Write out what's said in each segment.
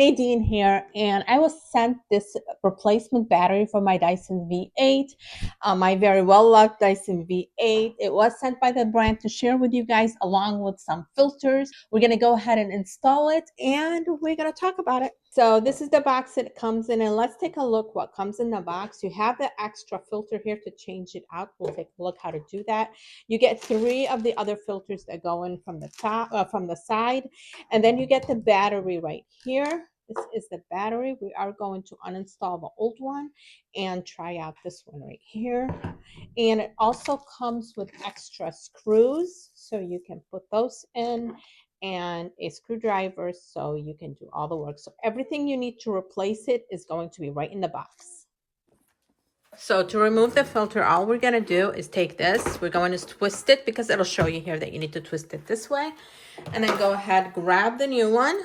Nadine here, and I was sent this replacement battery for my Dyson V8, my very well-loved Dyson V8. It was sent by the brand to share with you guys along with some filters. We're going to go ahead and install it, and we're going to talk about it. So this is the box it comes in, and let's take a look what comes in the box. You have the extra filter here to change it out. We'll take a look how to do that. You get 3 of the other filters that go in from the top, from the side, and then you get the battery right here. This is the battery. We are going to uninstall the old one and try out this one right here. And it also comes with extra screws, so you can put those in, and a screwdriver so you can do all the work. So everything you need to replace it is going to be right in the box. So to remove the filter, all we're going to do is take this. We're going to twist it because it'll show you here that you need to twist it this way. And then go ahead, grab the new one,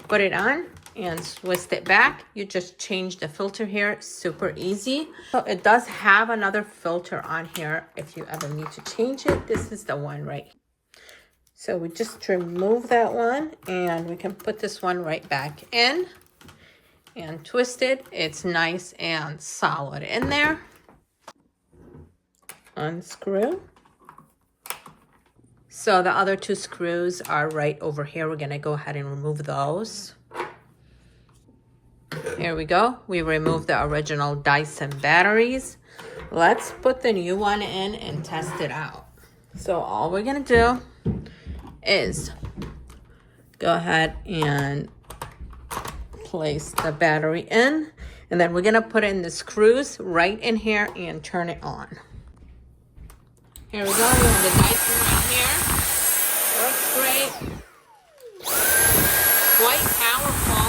put it on, and twist it back. You just change the filter here, super easy. So it does have another filter on here if you ever need to change it. This is the one right here. So we just remove that one, and we can put this one right back in and twist it. It's nice and solid in there. Unscrew. So the other 2 screws are right over here. We're gonna go ahead and remove those. Here we go. We removed the original Dyson batteries. Let's put the new one in and test it out. So all we're gonna do is go ahead and place the battery in, and then we're gonna put in the screws right in here and turn it on. Here we go. We have the Dyson right here. Works great. Quite powerful.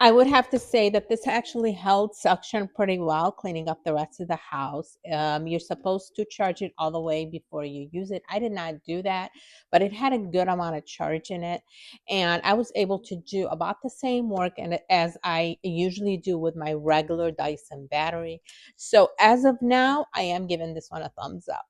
I would have to say that this actually held suction pretty well, cleaning up the rest of the house. You're supposed to charge it all the way before you use it. I did not do that, but it had a good amount of charge in it, and I was able to do about the same work as I usually do with my regular Dyson battery. So as of now, I am giving this one a thumbs up.